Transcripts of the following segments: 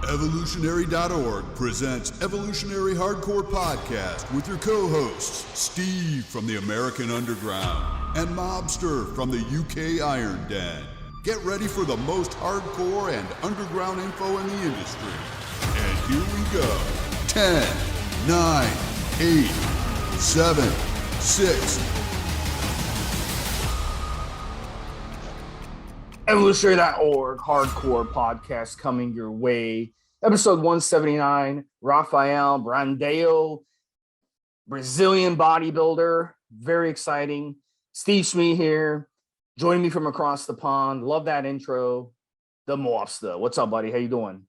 Evolutionary.org presents Evolutionary Hardcore Podcast with your co-hosts, Steve from the American Underground and Mobster from the UK Iron Den. Get ready for the most hardcore and underground info in the industry. And here we go. 10, 9, 8, 7, 6. Evolutionary.org Hardcore Podcast coming your way. Episode 179, Rafael Brandao, Brazilian bodybuilder. Very exciting. Stevesmi here, joining me from across the pond. Love that intro. Da Mobster. What's up, buddy? How you doing?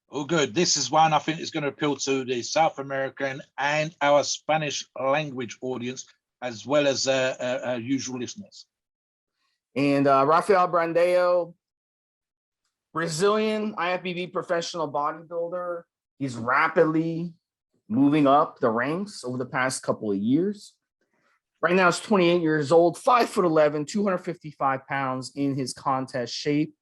Oh, good. This is one I think is going to appeal to the South American and our Spanish language audience, as well as our usual listeners. And Rafael Brandao, Brazilian IFBB professional bodybuilder. He's rapidly moving up the ranks over the past couple of years. Right now, he's 28 years old, 5'11", 255 pounds in his contest shape.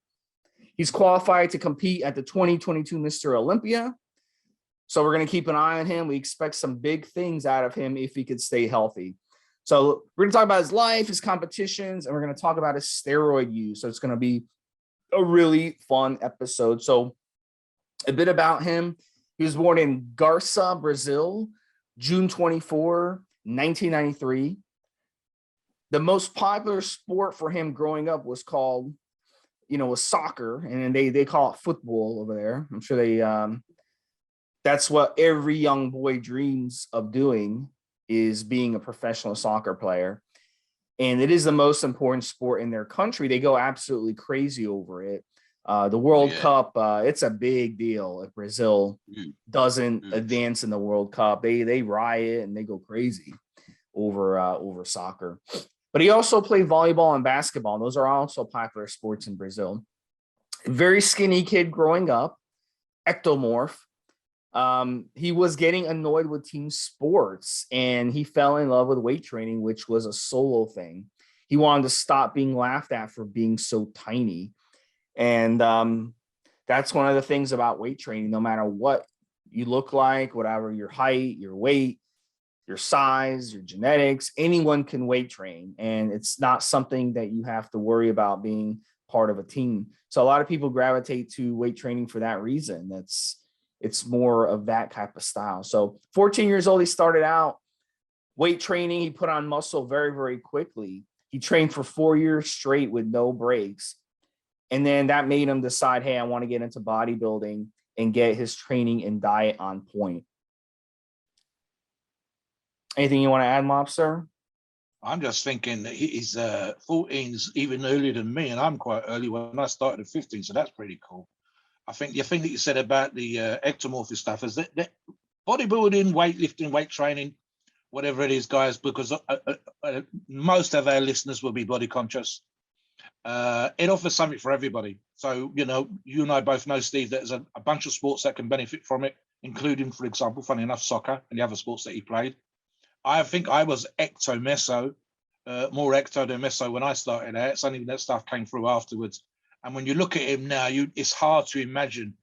He's qualified to compete at the 2022 Mr. Olympia. So we're going to keep an eye on him. We expect some big things out of him if he could stay healthy. So we're going to talk about his life, his competitions, and we're going to talk about his steroid use. So it's going to be a really fun episode. So a bit about him. He was born in Garça, Brazil, June 24, 1993. The most popular sport for him growing up was called, was soccer, and they call it football over there. I'm sure that's what every young boy dreams of doing, is being a professional soccer player. And it is the most important sport in their country. They go absolutely crazy over it. The World Cup, it's a big deal if Brazil doesn't advance in the World Cup. They riot and they go crazy over soccer. But he also played volleyball and basketball. Those are also popular sports in Brazil. Very skinny kid growing up, ectomorph. He was getting annoyed with team sports and he fell in love with weight training, which was a solo thing. He wanted to stop being laughed at for being so tiny. And that's one of the things about weight training. No matter what you look like, whatever your height, your weight, your size, your genetics, anyone can weight train. And it's not something that you have to worry about being part of a team. So a lot of people gravitate to weight training for that reason. It's more of that type of style. So 14 years old, he started out weight training. He put on muscle very, very quickly. He trained for 4 years straight with no breaks. And then that made him decide, hey, I want to get into bodybuilding and get his training and diet on point. Anything you want to add, Mobster? I'm just thinking that he's 14's even earlier than me, and I'm quite early when I started at 15, so that's pretty cool. I think the thing that you said about the ectomorphic stuff is that bodybuilding, weightlifting, weight training, whatever it is, guys, because most of our listeners will be body conscious. It offers something for everybody. So, you and I both know, Steve, that there's a bunch of sports that can benefit from it, including, for example, funny enough, soccer and the other sports that he played. I think I was ecto-meso, more ecto than meso when I started out. Something that stuff came through afterwards. And when you look at him now, it's hard to imagine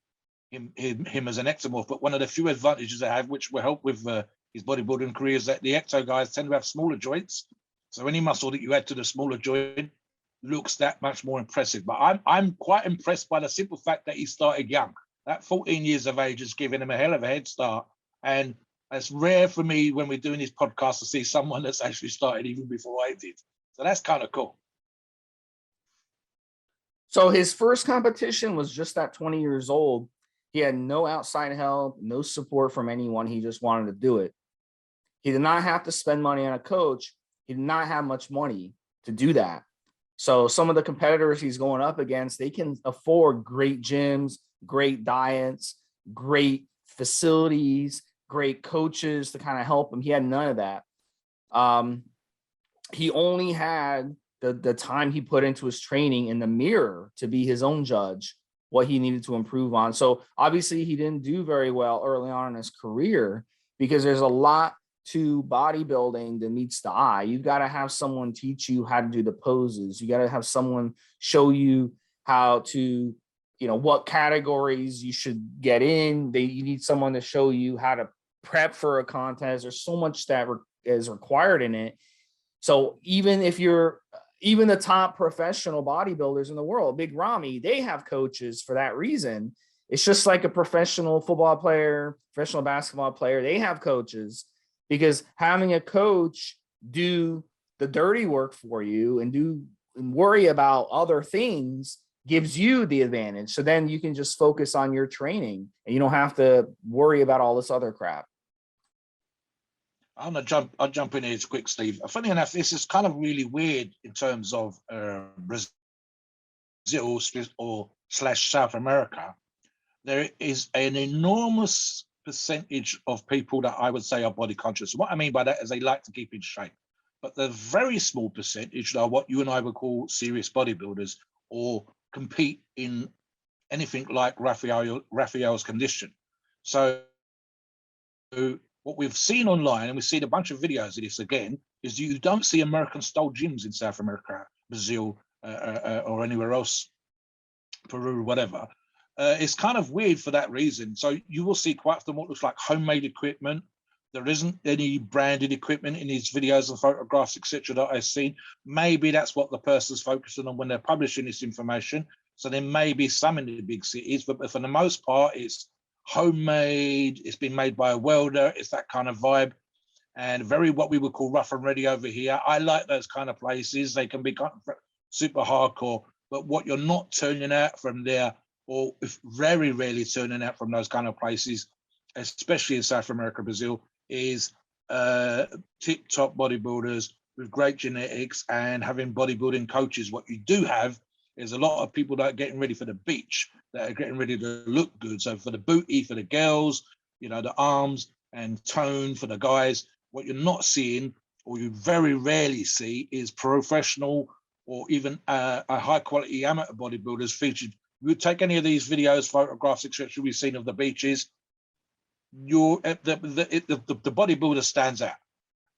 him as an ectomorph. But one of the few advantages I have, which will help with his bodybuilding career, is that the ecto guys tend to have smaller joints. So any muscle that you add to the smaller joint looks that much more impressive. But I'm quite impressed by the simple fact that he started young. That 14 years of age has given him a hell of a head start. And it's rare for me when we're doing this podcast to see someone that's actually started even before I did. So that's kind of cool. So his first competition was just at 20 years old. He had no outside help, no support from anyone. He just wanted to do it. He did not have to spend money on a coach. He did not have much money to do that. So some of the competitors he's going up against, they can afford great gyms, great diets, great facilities, great coaches to kind of help him. He had none of that. He only had the time he put into his training in the mirror to be his own judge, what he needed to improve on. So obviously he didn't do very well early on in his career because there's a lot to bodybuilding that meets the eye. You've got to have someone teach you how to do the poses. You got to have someone show you how to, what categories you should get in. You need someone to show you how to prep for a contest. There's so much that is required in it. So even the top professional bodybuilders in the world, Big Ramy, they have coaches for that reason. It's just like a professional football player, professional basketball player. They have coaches, because having a coach do the dirty work for you and worry about other things gives you the advantage. So then you can just focus on your training and you don't have to worry about all this other crap. I'll jump in here quick, Steve. Funny enough, this is kind of really weird in terms of Brazil or / South America. There is an enormous percentage of people that I would say are body conscious. What I mean by that is they like to keep in shape, but the very small percentage are what you and I would call serious bodybuilders or compete in anything like Rafael's condition. So what we've seen online, and we've seen a bunch of videos of this again, is you don't see American-style gyms in South America, Brazil, or anywhere else, Peru, whatever. It's kind of weird for that reason. So you will see quite often what looks like homemade equipment. There isn't any branded equipment in these videos and photographs, etc., that I've seen. Maybe that's what the person's focusing on when they're publishing this information. So there may be some in the big cities, but for the most part, it's homemade. It's been made by a welder. It's that kind of vibe, and very what we would call rough and ready over here. I like those kind of places. They can be kind of super hardcore, but what you're not turning out from there, or very rarely turning out from those kind of places, especially in South America, Brazil, is tip-top bodybuilders with great genetics and having bodybuilding coaches. What you do have is a lot of people that are getting ready for the beach, that are getting ready to look good. So for the booty, for the girls, the arms and tone for the guys. What you're not seeing, or you very rarely see, is professional or even a high-quality amateur bodybuilders featured. You take any of these videos, photographs, etc. we've seen of the beaches, the bodybuilder stands out.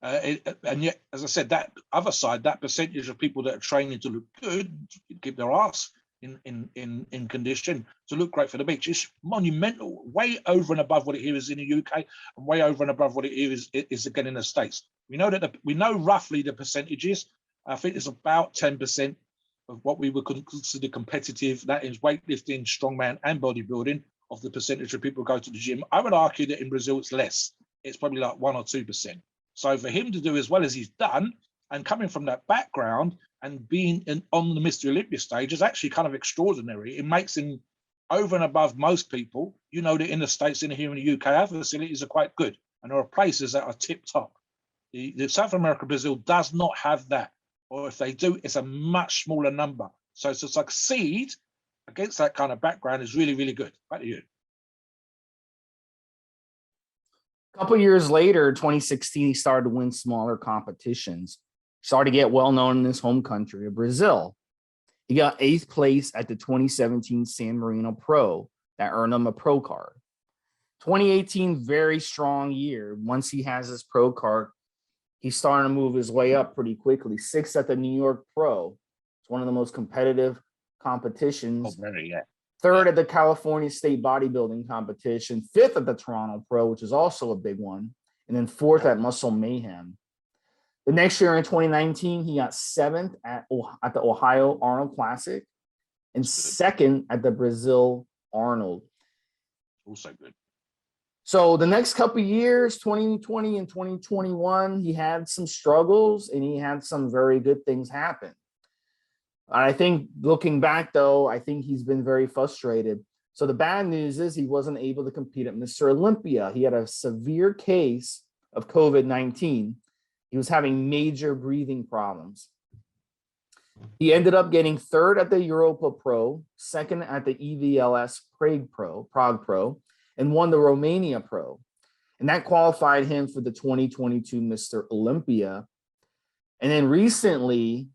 And yet, as I said, that other side, that percentage of people that are training to look good, keep their ass in condition to look great for the beach, is monumental, way over and above what it here is in the UK, and way over and above what it here is again in the States. We know that we know roughly the percentages. I think it's about 10% of what we would consider competitive. That is weightlifting, strongman, and bodybuilding. Of the percentage of people who go to the gym, I would argue that in Brazil it's less. It's probably like 1 or 2%. So for him to do as well as he's done, and coming from that background and being on the Mr. Olympia stage, is actually kind of extraordinary. It makes him over and above most people. You know that in the States and here in the UK, our facilities are quite good, and there are places that are tip top. The South America, Brazil does not have that, or if they do, it's a much smaller number. So to succeed against that kind of background is really, really good. Back to you. A couple of years later, 2016, he started to win smaller competitions. Started to get well known in his home country of Brazil. He got 8th place at the 2017 San Marino Pro that earned him a pro card. 2018, very strong year. Once he has his pro card, he's starting to move his way up pretty quickly. 6th at the New York Pro. It's one of the most competitive competitions. Yeah. 3rd at the California State Bodybuilding Competition, 5th at the Toronto Pro, which is also a big one, and then 4th at Muscle Mayhem. The next year in 2019, he got 7th at the Ohio Arnold Classic and 2nd at the Brazil Arnold. Also good. So the next couple of years, 2020 and 2021, he had some struggles and he had some very good things happen. I think looking back, though, I think he's been very frustrated. So the bad news is he wasn't able to compete at Mr. Olympia. He had a severe case of COVID-19. He was having major breathing problems. He ended up getting 3rd at the Europa Pro, 2nd at the EVLS Prague Pro, and won the Romania Pro. And that qualified him for the 2022 Mr. Olympia. And then recently,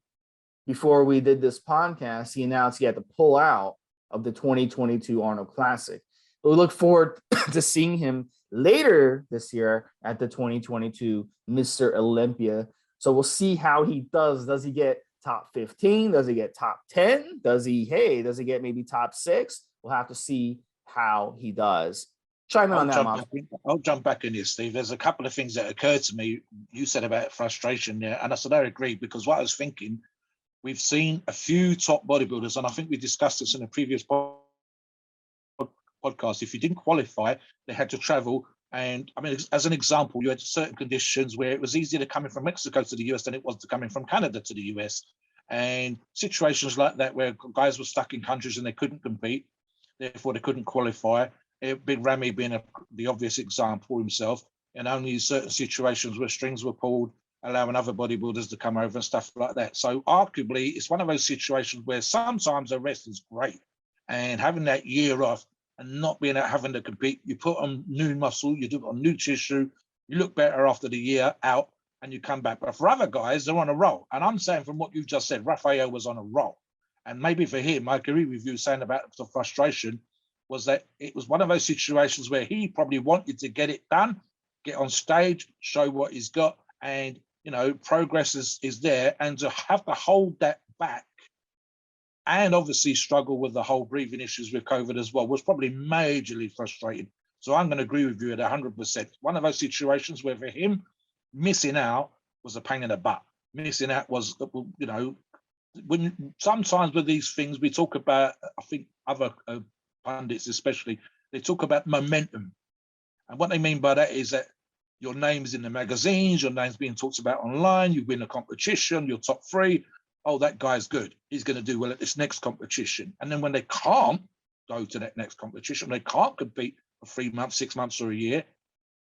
before we did this podcast, he announced he had to pull out of the 2022 Arnold Classic. But we look forward to seeing him later this year at the 2022 Mr. Olympia. So we'll see how he does. Does he get top 15? Does he get top 10? Does he get maybe top 6? We'll have to see how he does. Chime in on that, Mom. I'll jump back in here, Steve. There's a couple of things that occurred to me. You said about frustration there, and I said I agree, because what I was thinking, we've seen a few top bodybuilders, and I think we discussed this in a previous podcast. If you didn't qualify, they had to travel. And I mean, as an example, you had certain conditions where it was easier to come in from Mexico to the US than it was to come in from Canada to the US. And situations like that where guys were stuck in countries and they couldn't compete, therefore they couldn't qualify. Big Ramy being the obvious example himself, and only certain situations where strings were pulled, allowing other bodybuilders to come over and stuff like that. So arguably, it's one of those situations where sometimes a rest is great, and having that year off and not being out having to compete, you put on new muscle, you do on new tissue, you look better after the year out, and you come back. But for other guys, they're on a roll. And I'm saying from what you just said, Rafael was on a roll. And maybe for him, I agree with you saying about the frustration, was that it was one of those situations where he probably wanted to get it done, get on stage, show what he's got, and you know, progress is there. And to have to hold that back and obviously struggle with the whole breathing issues with COVID as well was probably majorly frustrating. So I'm going to agree with you at 100%. One of those situations where for him, missing out was a pain in the butt. Missing out was, you know, when sometimes with these things we talk about, I think other pundits especially, they talk about momentum. And what they mean by that is that your name's in the magazines, your name's being talked about online, you win a competition, you're top 3. Oh, that guy's good. He's going to do well at this next competition. And then when they can't go to that next competition, they can't compete for 3 months, 6 months, or a year,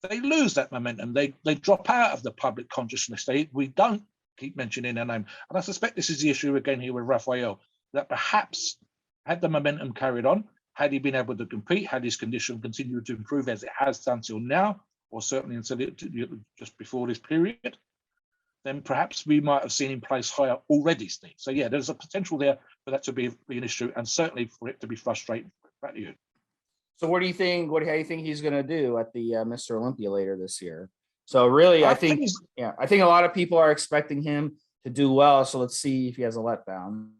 they lose that momentum. They drop out of the public consciousness. We don't keep mentioning their name. And I suspect this is the issue again here with Rafael, that perhaps had the momentum carried on, had he been able to compete, had his condition continued to improve as it has done till now, or certainly until just before this period, then perhaps we might have seen him place higher already, Steve. So yeah, there's a potential there for that to be an issue, and certainly for it to be frustrating. Back to you. So what do you think? How do you think he's going to do at the Mr. Olympia later this year? So really, I think a lot of people are expecting him to do well. So let's see if he has a letdown.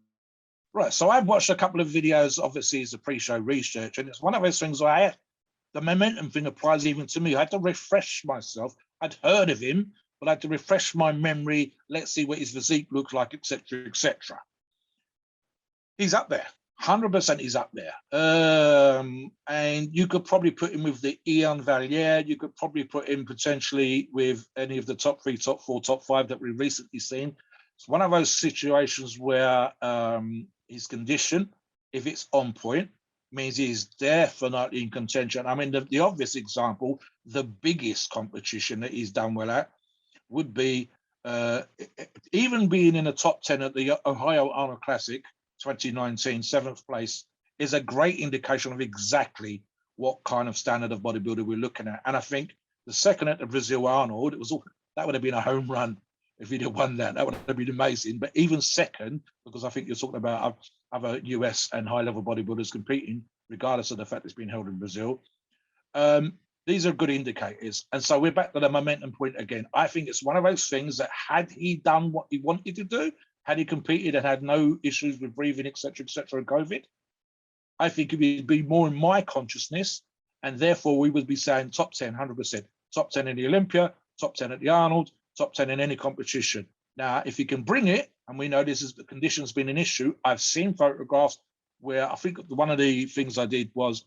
Right. So I've watched a couple of videos, obviously as a pre-show research, and it's one of those things where the momentum thing applies even to me. I had to refresh myself. I'd heard of him, but I had to refresh my memory. Let's see what his physique looks like, etc., etc. He's up there. 100% he's up there. And you could probably put him with the Ian Valier. You could probably put him potentially with any of the top 3, top 4, top 5 that we've recently seen. It's one of those situations where his condition, if it's on point, means he's definitely in contention. I mean, the obvious example, the biggest competition that he's done well at would be even being in the top 10 at the Ohio Arnold Classic 2019, 7th place, is a great indication of exactly what kind of standard of bodybuilder we're looking at. And I think the second at the Brazil Arnold, that would have been a home run if he'd have won that. That would have been amazing. But even second, because I think you're talking about other US and high-level bodybuilders competing, regardless of the fact it's being held in Brazil, these are good indicators. And so we're back to the momentum point again. I think it's one of those things that had he done what he wanted to do, had he competed and had no issues with breathing, etc., and COVID, I think it would be more in my consciousness, and therefore we would be saying top 10, 100%, top 10 in the Olympia, top 10 at the Arnold, top 10 in any competition. Now, if he can bring it, and we know this is the condition's been an issue, I've seen photographs where I think one of the things I did was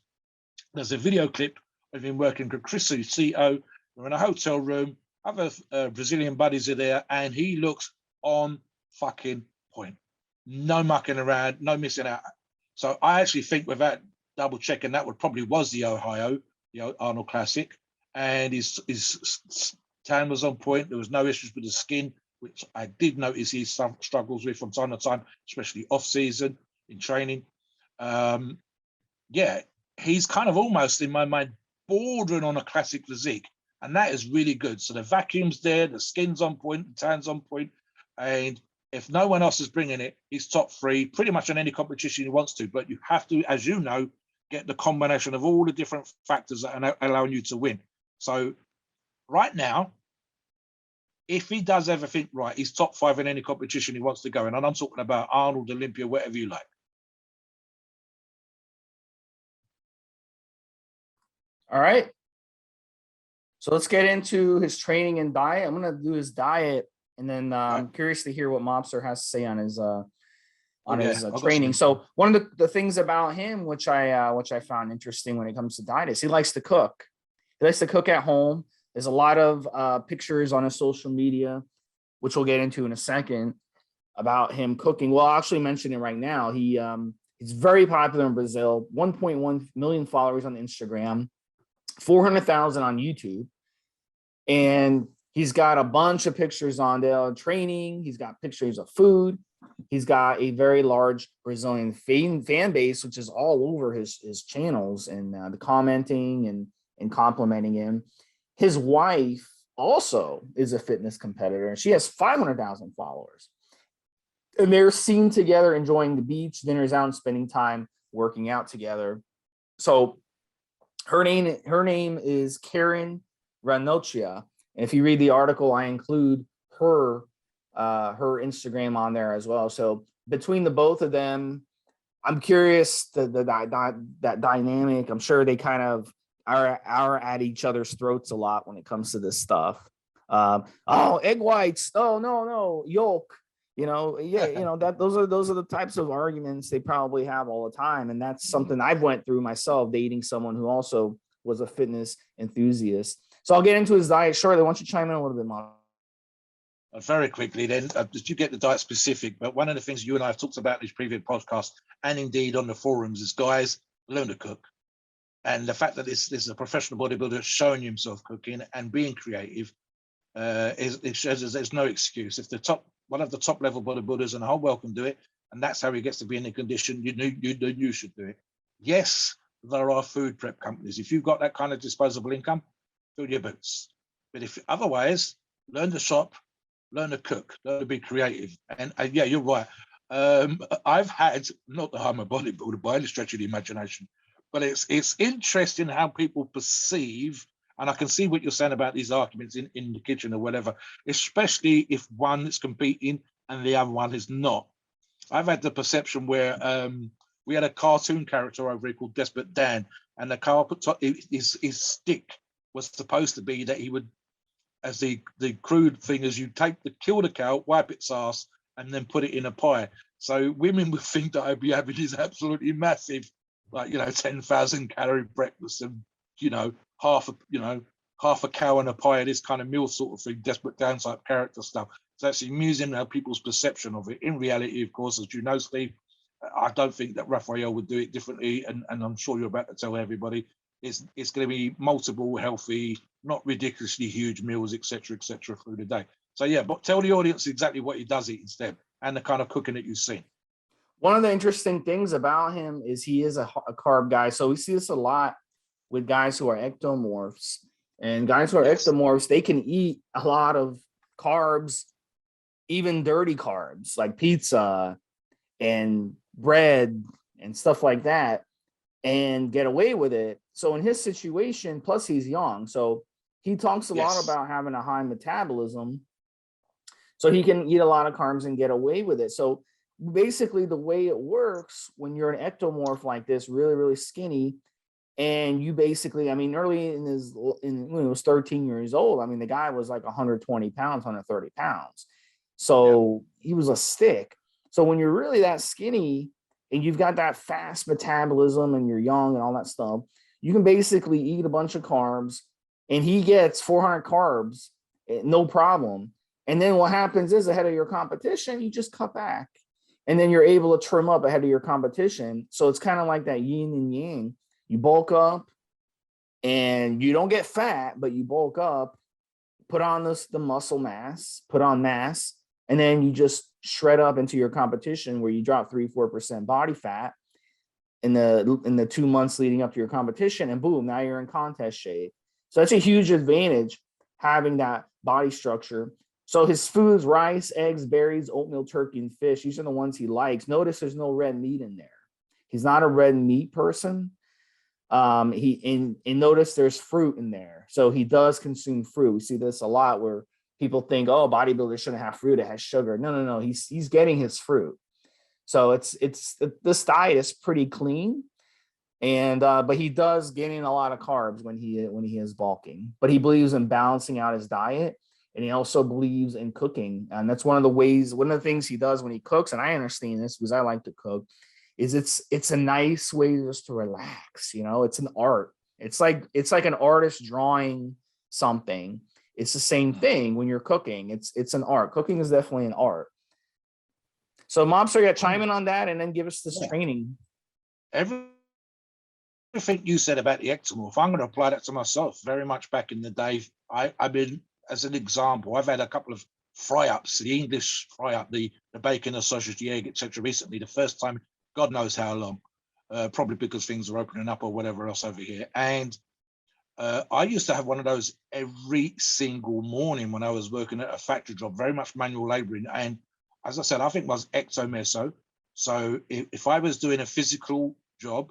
there's a video clip of him working with Chris Aceto. We're in a hotel room, other Brazilian buddies are there, and he looks on fucking point. No mucking around, no missing out. So I actually think, without double checking, that probably was the Ohio, the Arnold Classic, and his tan was on point. There was no issues with the skin, which I did notice he struggles with from time to time, especially off season in training. Yeah, he's kind of almost, in my mind, bordering on a classic physique, and that is really good. So the vacuum's there, the skin's on point, the tan's on point, and if no one else is bringing it, he's top 3 pretty much in any competition he wants to. But you have to, as you know, get the combination of all the different factors that are allowing you to win. So right now, if he does everything right, he's top 5 in any competition he wants to go in. And I'm talking about Arnold, Olympia, whatever you like. All right. So let's get into his training and diet. I'm going to do his diet, and then I'm curious to hear what Mobster has to say on his training. So one of the things about him, which I found interesting when it comes to diet, is he likes to cook. He likes to cook at home. There's a lot of pictures on his social media, which we'll get into in a second, about him cooking. Well, I'll actually mention it right now. He's very popular in Brazil. 1.1 million followers on Instagram, 400,000 on YouTube, and he's got a bunch of pictures on there training. He's got pictures of food. He's got a very large Brazilian fan base, which is all over his channels, and the commenting and complimenting him. His wife also is a fitness competitor, and she has 500,000 followers. And they're seen together enjoying the beach, dinners out, and spending time working out together. So her name is Karen Ranocchia. And if you read the article, I include her Instagram on there as well. So between the both of them, I'm curious that dynamic. I'm sure they kind of are at each other's throats a lot when it comes to this stuff. Egg whites. Oh no, yolk. Those are the types of arguments they probably have all the time, and that's something I've went through myself, dating someone who also was a fitness enthusiast. So I'll get into his diet shortly. Why don't you chime in a little bit, Mom? Very quickly, then, did you get the diet specific? But one of the things you and I have talked about in this previous podcast, and indeed on the forums, is guys learn to cook. And the fact that this is a professional bodybuilder showing himself cooking and being creative, it shows there's no excuse. If one of the top level bodybuilders in the whole world can do it, and that's how he gets to be in the condition, you should do it. Yes, there are food prep companies. If you've got that kind of disposable income, fill your boots. But if otherwise, learn to shop, learn to cook, learn to be creative. And yeah, you're right. I've had, not that I'm a bodybuilder by any stretch of the imagination, but it's interesting how people perceive. And I can see what you're saying about these arguments in the kitchen or whatever, especially if one is competing and the other one is not. I've had the perception where we had a cartoon character over here called Desperate Dan, and his stick was supposed to be that he would, as the crude thing is, you kill the cow, wipe its ass, and then put it in a pie. So women would think that I'd be having this absolutely massive, 10,000 calorie breakfast and, half a cow and a pie, this kind of meal sort of thing, Desperate Dan type character stuff. So it's amusing how people's perception of it. In reality, of course, as you know, Steve, I don't think that Rafael would do it differently. And I'm sure you're about to tell everybody it's going to be multiple healthy, not ridiculously huge meals, etc., through the day. So yeah, but tell the audience exactly what he does eat instead and the kind of cooking that you've seen. One of the interesting things about him is he is a carb guy. So we see this a lot with guys who are ectomorphs, and guys who are ectomorphs, they can eat a lot of carbs, even dirty carbs like pizza and bread and stuff like that, and get away with it. So in his situation, plus he's young, so he talks a lot about having a high metabolism, so he can eat a lot of carbs and get away with it. So basically the way it works when you're an ectomorph like this, really, really skinny, and you basically, early when he was 13 years old, the guy was like 120 pounds, 130 pounds. So he was a stick. So when you're really that skinny and you've got that fast metabolism and you're young and all that stuff, you can basically eat a bunch of carbs, and he gets 400 carbs, no problem. And then what happens is, ahead of your competition, you just cut back, and then you're able to trim up ahead of your competition. So it's kind of like that yin and yang. You bulk up and you don't get fat, but you bulk up, put on the muscle mass, put on mass, and then you just shred up into your competition where you drop 3-4% body fat in the 2 months leading up to your competition, and boom, now you're in contest shape. So that's a huge advantage, having that body structure. So his foods: rice, eggs, berries, oatmeal, turkey, and fish. These are the ones he likes. Notice there's no red meat in there. He's not a red meat person. Notice there's fruit in there. So he does consume fruit. We see this a lot where people think, oh, bodybuilders shouldn't have fruit, it has sugar. No. He's getting his fruit. So this diet is pretty clean. And but he does gain in a lot of carbs when he is bulking. But he believes in balancing out his diet, and he also believes in cooking. And that's one of the things he does when he cooks. And I understand this because I like to cook. Is it's a nice way just to relax. You know, it's an art. It's like an artist drawing something. It's the same thing when you're cooking. It's an art. Cooking is definitely an art. So, Mobster, yeah, chime in on that, and then give us this training. Everything you said about the ectomorph, I'm going to apply that to myself. Very much back in the day, I've been, as an example, I've had a couple of fry-ups, the English fry-up, the bacon, the sausage, the egg, etc. recently, the first time, God knows how long, probably because things are opening up or whatever else over here. And I used to have one of those every single morning when I was working at a factory job, very much manual laboring. And as I said, I think it was ecto-meso. So if I was doing a physical job,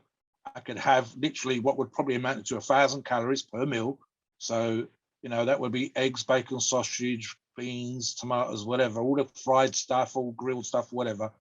I could have literally what would probably amount to 1,000 calories per meal. So, you know, that would be eggs, bacon, sausage, beans, tomatoes, whatever, all the fried stuff, all grilled stuff, whatever.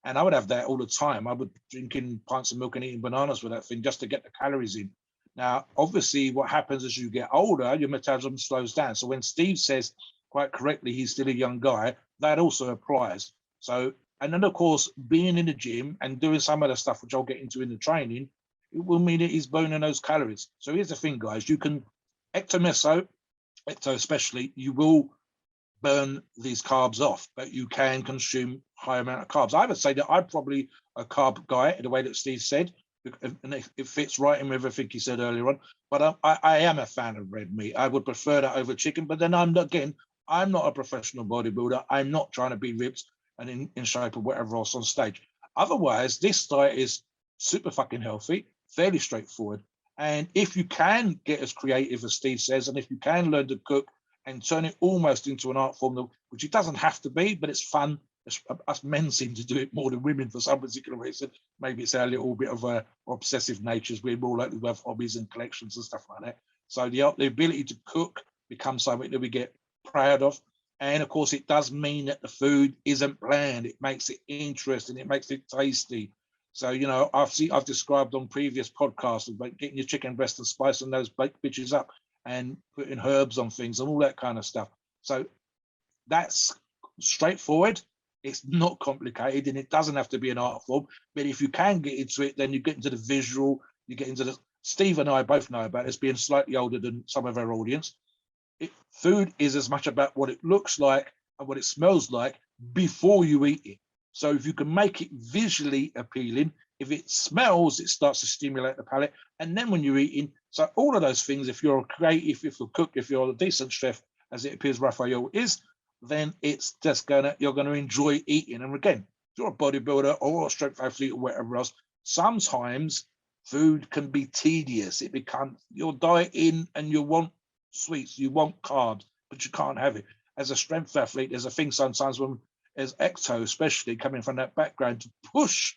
And I would have that all the time. I would drinking pints of milk and eating bananas with that thing just to get the calories in. Now, obviously, what happens as you get older, your metabolism slows down. So when Steve says quite correctly, he's still a young guy, that also applies. So, and then of course, being in the gym and doing some of the stuff, which I'll get into in the training, it will mean that he's burning those calories. So here's the thing, guys, you can, ecto especially, you will burn these carbs off, but you can consume high amount of carbs. I would say that I'm probably a carb guy, the way that Steve said, and it fits right in with everything he said earlier on. But I am a fan of red meat. I would prefer that over chicken. But then I'm not a professional bodybuilder. I'm not trying to be ripped and in shape or whatever else on stage. Otherwise, this diet is super fucking healthy, fairly straightforward. And if you can get as creative as Steve says, and if you can learn to cook and turn it almost into an art form, which it doesn't have to be, but it's fun. Us men seem to do it more than women for some particular reason. Maybe it's our little bit of obsessive natures. We're more likely to have hobbies and collections and stuff like that. So the ability to cook becomes something that we get proud of. And of course, it does mean that the food isn't bland. It makes it interesting. It makes it tasty. So, you know, I've described on previous podcasts about getting your chicken breast and spicing those baked bitches up and putting herbs on things and all that kind of stuff. So that's straightforward. It's not complicated, and it doesn't have to be an art form. But if you can get into it, then you get into the visual, you get into the... Steve and I both know about this, being slightly older than some of our audience. Food is as much about what it looks like and what it smells like before you eat it. So if you can make it visually appealing, if it smells, it starts to stimulate the palate. And then when you're eating, so all of those things, if you're creative, if you're a cook, if you're a decent chef, as it appears Rafael is, then it's just you're gonna enjoy eating. And again, if you're a bodybuilder or a strength athlete or whatever else, sometimes food can be tedious. It becomes, you're dieting and you want sweets, you want carbs, but you can't have it. As a strength athlete, there's a thing sometimes when, as ecto, especially coming from that background, to push,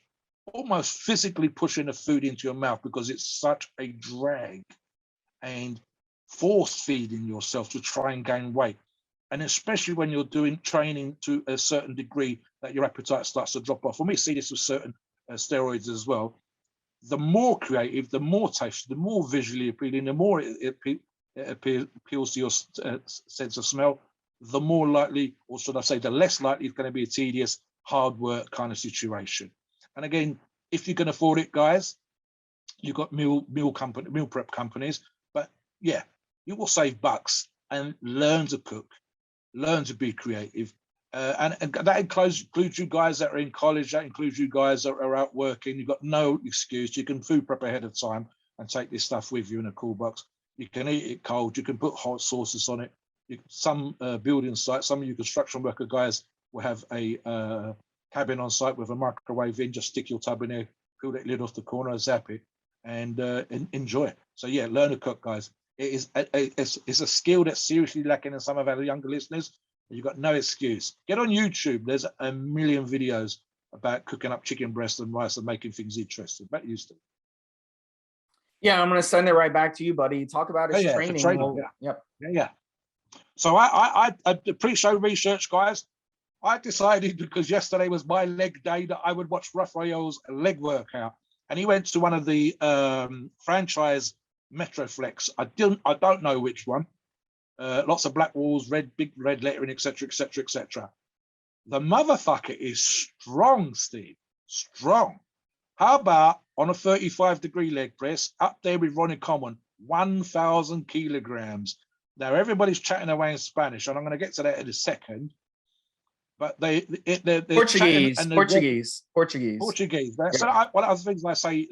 almost physically pushing the food into your mouth because it's such a drag, and force feeding yourself to try and gain weight. And especially when you're doing training to a certain degree that your appetite starts to drop off. And we see this with certain steroids as well. The more creative, the more tasty, the more visually appealing, the more it appeals to your sense of smell, the more likely, or should I say, the less likely it's going to be a tedious, hard work kind of situation. And again, if you can afford it, guys, you've got meal prep companies, but yeah, you will save bucks and learn to cook. Learn to be creative. And that includes you guys that are in college, that includes you guys that are out working. You've got no excuse. You can food prep ahead of time and take this stuff with you in a cool box. You can eat it cold. You can put hot sauces on it. Some building sites, some of you construction worker guys will have a cabin on site with a microwave in. Just stick your tub in there, peel that lid off the corner, zap it, and enjoy it. So yeah, learn to cook, guys. It's a skill that's seriously lacking in some of our younger listeners. You've got no excuse. Get on YouTube. There's a million videos about cooking up chicken breast and rice and making things interesting. Back to you, Steve. Yeah, I'm going to send it right back to you, buddy. Talk about his training. Yep. Yeah. So I pre-show research, guys. I decided, because yesterday was my leg day, that I would watch Rafael's leg workout. and he went to one of the franchise Metroflex. I don't know which one. Lots of black walls, big red lettering, etc., etc., etc. The motherfucker is strong, Steve. Strong. How about on a 35-degree leg press, up there with Ronnie Coleman, 1,000 kilograms. Now, everybody's chatting away in Spanish, and I'm going to get to that in a second. But they're Portuguese. Portuguese. So one of the things I say,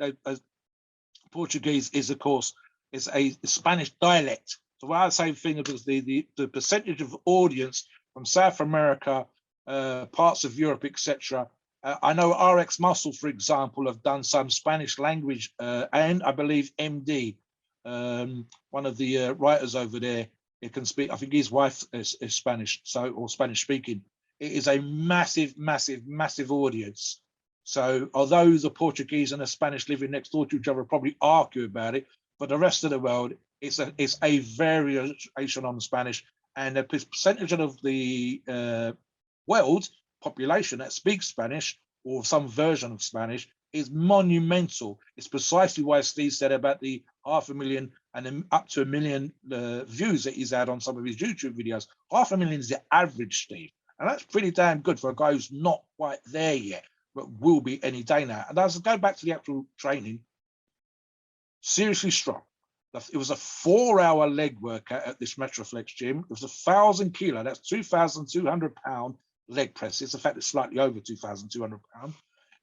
Portuguese is, of course, is a Spanish dialect. So what I say thing is the percentage of audience from South America, parts of Europe, etc. I know RX Muscle, for example, have done some Spanish language, and I believe MD, one of the writers over there, he can speak. I think his wife is Spanish, or Spanish speaking. It is a massive, massive, massive audience. So although the Portuguese and the Spanish living next door to each other probably argue about it, for the rest of the world, it's a variation on Spanish, and the percentage of the world population that speaks Spanish or some version of Spanish is monumental. It's precisely why Steve said about the 500,000 and then up to 1 million views that he's had on some of his YouTube videos. 500,000 is the average, Steve. And that's pretty damn good for a guy who's not quite there yet, but will be any day now. And as I go back to the actual training, seriously strong. It was a 4-hour leg workout at this Metroflex gym. It was 1,000 kilo. That's 2,200 pound leg presses. In fact, it's slightly over 2,200 pound.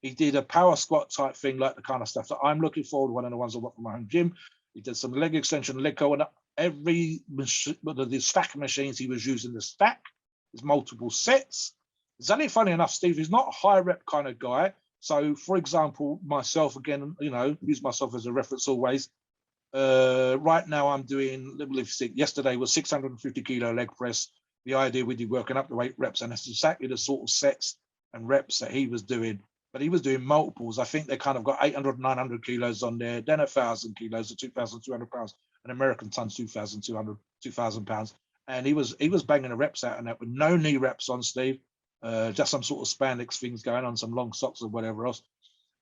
He did a power squat type thing, like the kind of stuff that I'm looking for, one of the ones I want from my home gym. He did some leg extension, leg curl, and every the stack machines he was using the stack. There's multiple sets. It's only funny enough, Steve, he's not a high rep kind of guy. So, for example, myself, again, use myself as a reference always. Right now I'm doing, yesterday was 650 kilo leg press. The idea we did working up to 8 reps, and that's exactly the sort of sets and reps that he was doing. But he was doing multiples. I think they kind of got 800, 900 kilos on there, then 1,000 kilos, or 2,200 pounds. An American ton's 2,000 pounds. And he was banging the reps out on that with no knee reps on, Steve. Just some sort of spandex things going on, some long socks or whatever else.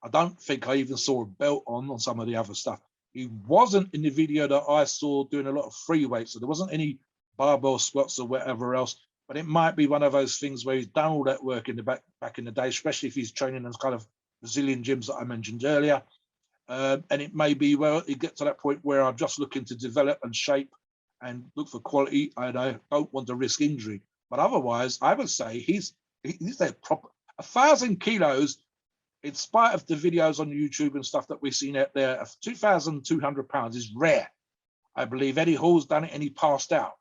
I don't think I even saw a belt on some of the other stuff. He wasn't in the video that I saw doing a lot of free weights, so there wasn't any barbell squats or whatever else. But it might be one of those things where he's done all that work in the back in the day, especially if he's training in kind of Brazilian gyms that I mentioned earlier. And it may be, well, it gets to that point where I'm just looking to develop and shape and look for quality, and I don't want to risk injury. But otherwise, I would say he's there proper. 1,000 kilos, in spite of the videos on YouTube and stuff that we've seen out there, 2,200 pounds is rare. I believe Eddie Hall's done it and he passed out.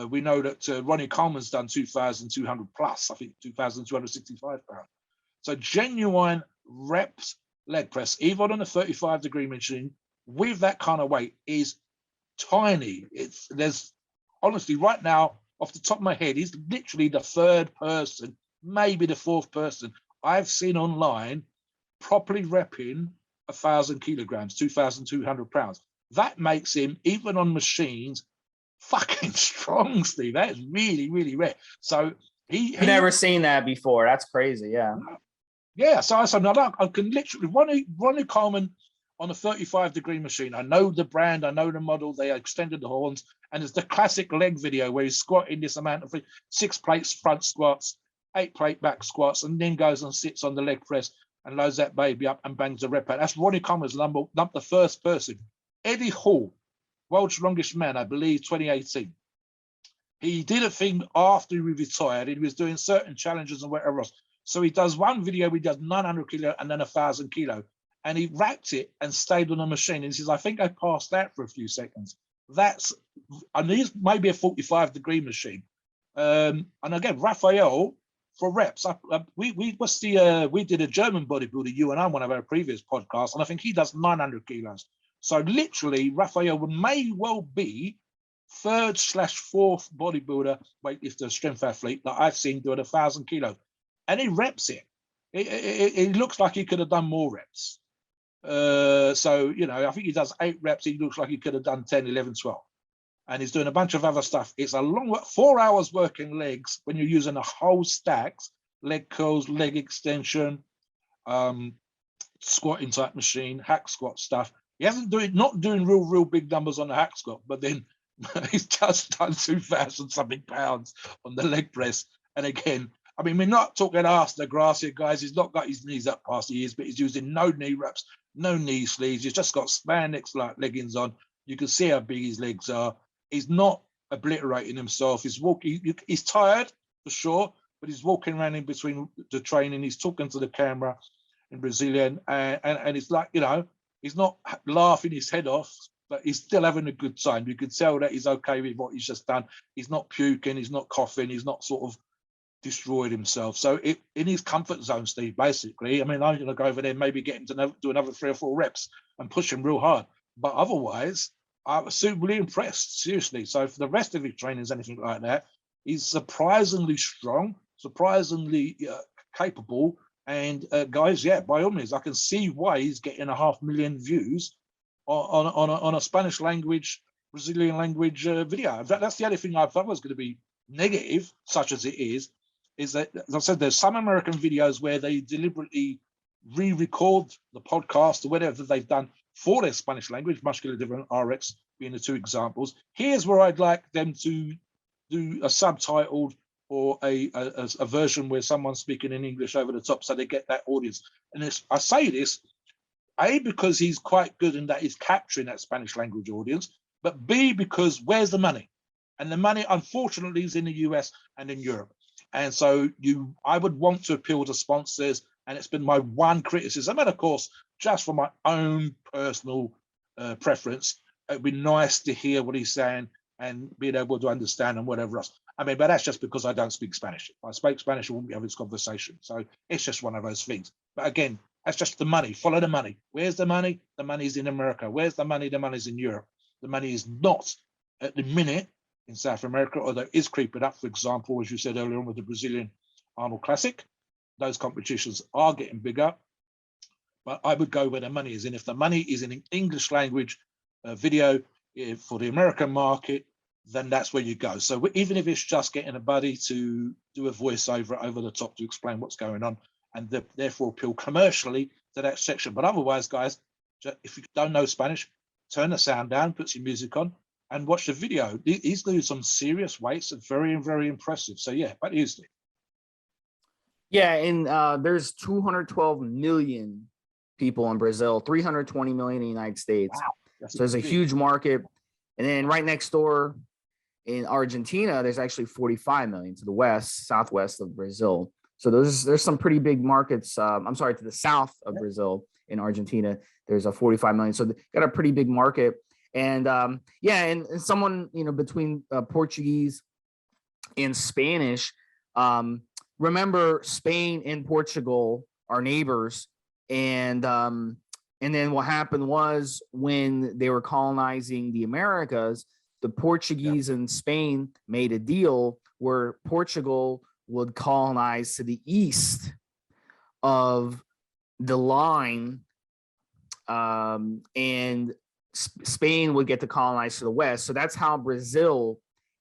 We know that Ronnie Coleman's done 2,200 plus, I think 2,265 pounds. So genuine reps leg press, even on a 35-degree machine, with that kind of weight is tiny. There's honestly right now, off the top of my head, he's literally the 3rd person, maybe the 4th person I've seen online properly repping 1,000 kilograms, 2,200 pounds. That makes him, even on machines, fucking strong, Steve. That is really, really rare. So I've never seen that before. That's crazy. Yeah. Yeah. So I said, no, I can literally Ronnie Coleman on a 35-degree machine. I know the brand, I know the model. They extended the horns, and it's the classic leg video where he's squatting this amount of 6 plates front squats, 8 plate back squats, and then goes and sits on the leg press and loads that baby up and bangs the rep out. That's Ronnie Coleman's number the first person. Eddie Hall, world's strongest man, I believe, 2018. He did a thing after he retired. He was doing certain challenges and whatever else. So he does one video, he does 900 kilo and then 1,000 kilo. And he racked it and stayed on the machine. And he says, I think I passed that for a few seconds. And these maybe a 45-degree machine. And again, Rafael, for reps, we did a German bodybuilder, you and I, on one of our previous podcasts, and I think he does 900 kilos. So literally, Rafael may well be 3rd/4th bodybuilder, weightlifter, strength athlete that I've seen doing 1,000 kilos. And he reps it. It looks like he could have done more reps. So, I think he does 8 reps. He looks like he could have done 10, 11, 12. And he's doing a bunch of other stuff. It's a long 4 hours working legs when you're using the whole stacks, leg curls, leg extension, squatting type machine, hack squat stuff. He hasn't not doing real big numbers on the hack squat, but then he's just done 2,000 something pounds on the leg press. And again, I mean, we're not talking ass the grass here, guys. He's not got his knees up past the ears, but he's using no knee wraps, no knee sleeves. He's just got spandex like leggings on. You can see how big his legs are. He's not obliterating himself. He's walking. He's tired for sure, but he's walking around in between the training. He's talking to the camera in Brazilian, and it's like, you know, he's not laughing his head off, but he's still having a good time. You can tell that he's okay with what he's just done. He's not puking. He's not coughing. He's not sort of destroyed himself. So in his comfort zone, Steve, basically, I mean, I'm going to go over there, maybe get him to do another 3 or 4 reps and push him real hard. But otherwise, I was suitably impressed, seriously. So for the rest of his training is anything like that, he's surprisingly strong, surprisingly capable. And guys, yeah, by all means, I can see why he's getting 500,000 views on a Spanish language, Brazilian language video. In fact, that's the only thing I thought was going to be negative, such as it is that, as I said, there's some American videos where they deliberately re-record the podcast or whatever they've done for their Spanish language, Muscular Different RX being the 2 examples. Here's where I'd like them to do a subtitled or a version where someone's speaking in English over the top so they get that audience. And I say this, A, because he's quite good in that he's capturing that Spanish language audience, but B, because where's the money? And the money, unfortunately, is in the US and in Europe. And so I would want to appeal to sponsors, and it's been my one criticism. And of course, just for my own personal preference, it'd be nice to hear what he's saying and being able to understand and whatever else. I mean, but that's just because I don't speak Spanish. If I spoke Spanish, I wouldn't be having this conversation. So it's just one of those things. But again, that's just the money. Follow the money. Where's the money? The money's in America. Where's the money? The money's in Europe. The money is not at the minute in South America, although it is creeping up. For example, as you said earlier on with the Brazilian Arnold Classic, those competitions are getting bigger. But I would go where the money is. And if the money is in an English language video for the American market, then that's where you go. So even if it's just getting a buddy to do a voiceover over the top to explain what's going on, and therefore appeal commercially to that section. But otherwise, guys, if you don't know Spanish, turn the sound down, put some music on, and watch the video. He's doing some serious weights and very impressive. So yeah, but easily. Yeah, and there's 212 million people in Brazil, 320 million in the United States. Wow, so there's a huge market. And then right next door in Argentina, there's actually 45 million to the southwest of Brazil. So there's some pretty big markets. I'm sorry, to the south of Brazil in Argentina, there's a 45 million. So they got a pretty big market. And and someone, between Portuguese and Spanish, remember Spain and Portugal are neighbors. And then what happened was when they were colonizing the Americas, the Portuguese and Spain made a deal where Portugal would colonize to the east of the line, and Spain would get to colonize to the west. So that's how Brazil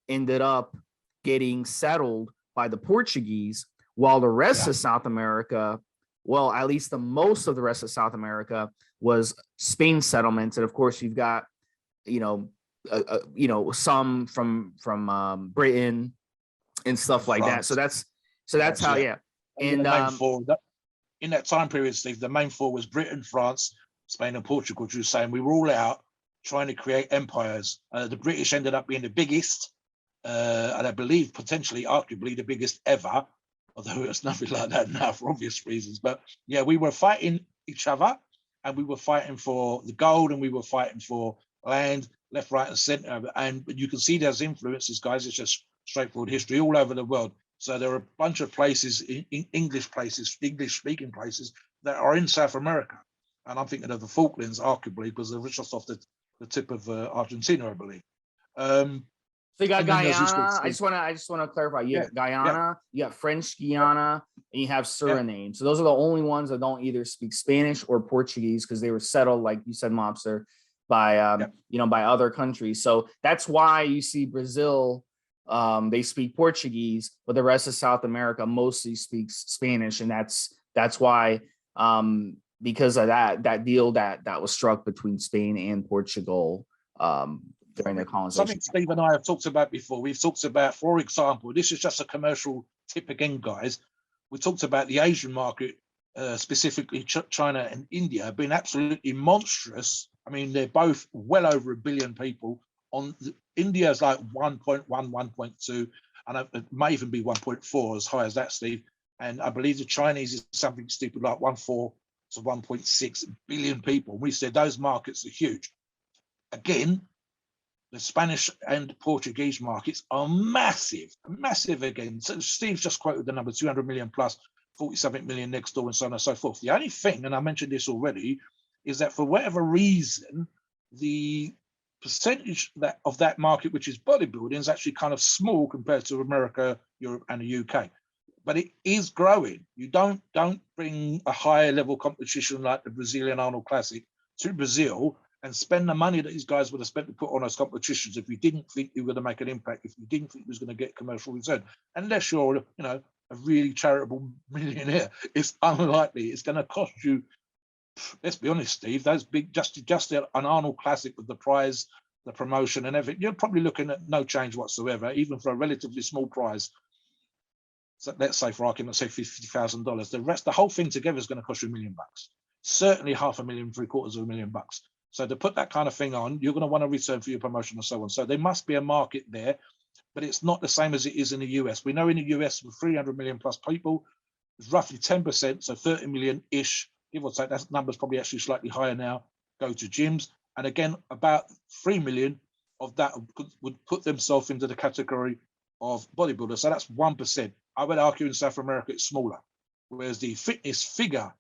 ended up getting settled by the Portuguese, while the rest of South America, well, at least the most of the rest of South America was Spain settlements. And of course, you've got, some from Britain and stuff like that. So that's how, yeah. And in that time period, Steve, the main four was Britain, France, Spain, and Portugal. Which was saying we were all out trying to create empires. The British ended up being the biggest, and I believe potentially, arguably, the biggest ever. Although it's nothing like that now for obvious reasons. But yeah, we were fighting each other, and we were fighting for the gold, and we were fighting for land, left, right, and center. And you can see there's influences, guys. It's just straightforward history all over the world. So there are a bunch of places, English-speaking places, that are in South America. And I'm thinking of the Falklands, arguably, because they're just off the tip of Argentina, I believe. So you got Guyana. I just want to clarify. You have Guyana, you have French Guiana, and you have Suriname. So those are the only ones that don't either speak Spanish or Portuguese, because they were settled, like you said, Mobster, by by other countries. So that's why you see Brazil, they speak Portuguese, but the rest of South America mostly speaks Spanish, and that's why because of that deal that was struck between Spain and Portugal during the colonization. Something Steve and I have talked about before. We've talked about, for example, this is just a commercial tip again, guys. We talked about the Asian market, specifically China and India, have been absolutely monstrous. I mean, they're both well over 1 billion people. India's like 1.1, 1.2, and it may even be 1.4, as high as that, Steve. And I believe the Chinese is something stupid like 1.4 to 1.6 billion people. We said those markets are huge. Again, the Spanish and Portuguese markets are massive again. So Steve's just quoted the number 200 million plus, 40-something million next door, and so on and so forth. The only thing, and I mentioned this already, is that for whatever reason, the percentage of that market, which is bodybuilding, is actually kind of small compared to America, Europe, and the UK. But it is growing. You don't bring a higher level competition like the Brazilian Arnold Classic to Brazil and spend the money that these guys would have spent to put on those competitions if you didn't think you were going to make an impact, if you didn't think it was going to get commercial return. Unless you're, a really charitable millionaire, it's unlikely. It's going to cost you, let's be honest, Steve, those big, just an Arnold Classic with the prize, the promotion and everything, you're probably looking at no change whatsoever, even for a relatively small prize. So let's say, for argument's sake, $50,000. The whole thing together is going to cost you $1 million. Certainly $500,000, $750,000. So to put that kind of thing on, you're going to want a return for your promotion and so on. So there must be a market there, but it's not the same as it is in the US. We know in the US with 300 million plus people, it's roughly 10%, so 30 million-ish, give or take. That number's probably actually slightly higher now, go to gyms. And again, about 3 million of that would put themselves into the category of bodybuilders. So that's 1%. I would argue in South America it's smaller, whereas the fitness figure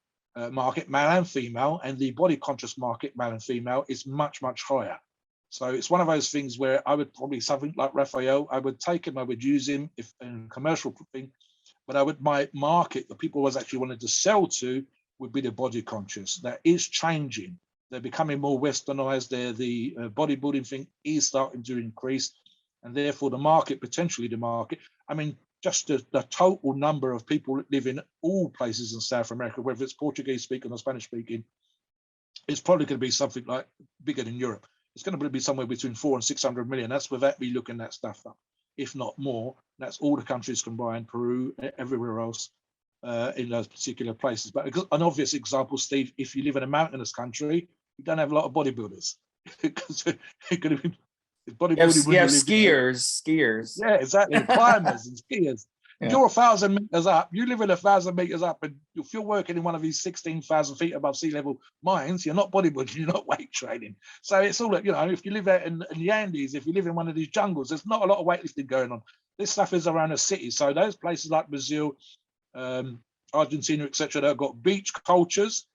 market, male and female, and the body conscious market, male and female, is much, much higher. So it's one of those things where I would probably, something like Rafael, I would take him, I would use him if in a commercial thing, but I would, my market, the people I was actually wanted to sell to would be the body conscious. That is changing. They're becoming more westernized. The bodybuilding thing is starting to increase, and therefore the market, potentially the market, I mean, just the total number of people that live in all places in South America, whether it's Portuguese speaking or Spanish speaking, it's probably going to be something like bigger than Europe. It's going to be somewhere between 400 and 600 million. That's without me looking that stuff up, if not more. That's all the countries combined, Peru, everywhere else in those particular places. But an obvious example, Steve, if you live in a mountainous country, you don't have a lot of bodybuilders. Because you're going to be bodybuilding. You have skiers. Yeah, exactly. Climbers and skiers. Yeah. You're 1,000 meters up. You live in 1,000 meters up, and if you're working in one of these 16,000 feet above sea level mines, you're not bodybuilding. You're not weight training. So it's all, if you live out in the Andes, if you live in one of these jungles, there's not a lot of weightlifting going on. This stuff is around a city. So those places like Brazil, Argentina, etc., that have got beach cultures.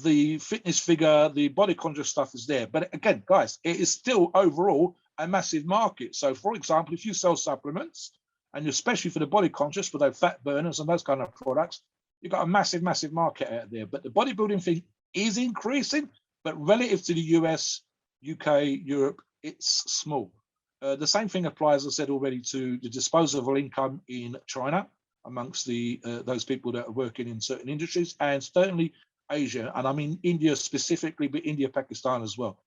The fitness figure, the body conscious stuff is there. But again, guys, it is still overall a massive market. So, for example, if you sell supplements, and especially for the body conscious, for those fat burners and those kind of products, you've got a massive, massive market out there. But the bodybuilding thing is increasing, but relative to the US, UK, Europe, it's small. The same thing applies, as I said already, to the disposable income in China amongst those people that are working in certain industries, and certainly Asia, and I mean India specifically, but India, Pakistan as well,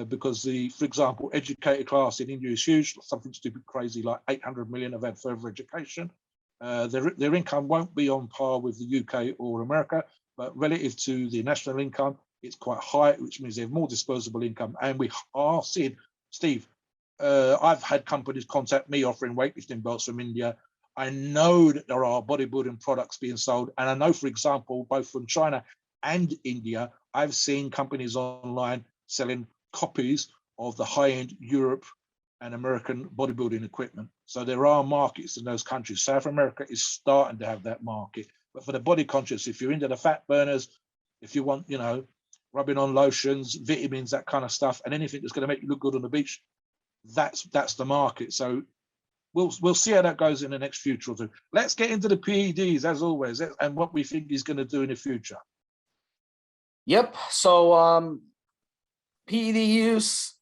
because for example, educated class in India is huge, something stupid crazy like 800 million have had further education. Their income won't be on par with the UK or America, but relative to the national income, it's quite high, which means they have more disposable income. And we are seeing, Steve, I've had companies contact me offering weightlifting belts from India. I know that there are bodybuilding products being sold, and I know, for example, both from China and India, I've seen companies online selling copies of the high-end Europe and American bodybuilding equipment. So there are markets in those countries. South America is starting to have that market. But for the body conscious, if you're into the fat burners, if you want, rubbing on lotions, vitamins, that kind of stuff, and anything that's going to make you look good on the beach, that's the market. So we'll see how that goes in the next future or two. Let's get into the PEDs as always, and what we think he's going to do in the future. Yep. So PED use,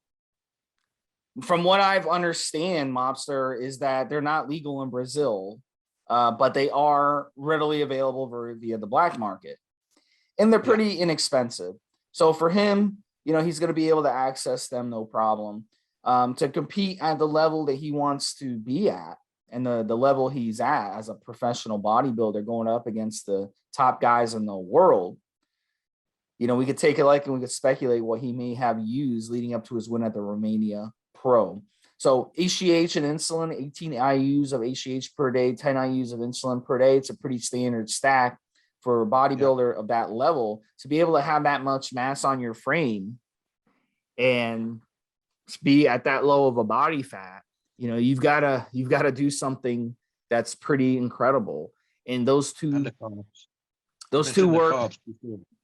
from what I've understand, Mobster, is that they're not legal in Brazil, but they are readily available via the black market. and they're pretty inexpensive. So for him, you know, he's going to be able to access them no problem. To compete at the level that he wants to be at, and the level he's at as a professional bodybuilder, going up against the top guys in the world, you know, we could take it like, and we could speculate what he may have used leading up to his win at the Romania Pro. So HGH and insulin, 18 IUs of HGH per day, 10 IUs of insulin per day. It's a pretty standard stack for a bodybuilder of that level to be able to have that much mass on your frame and be at that low of a body fat. You know, you've got to do something that's pretty incredible. And those two work.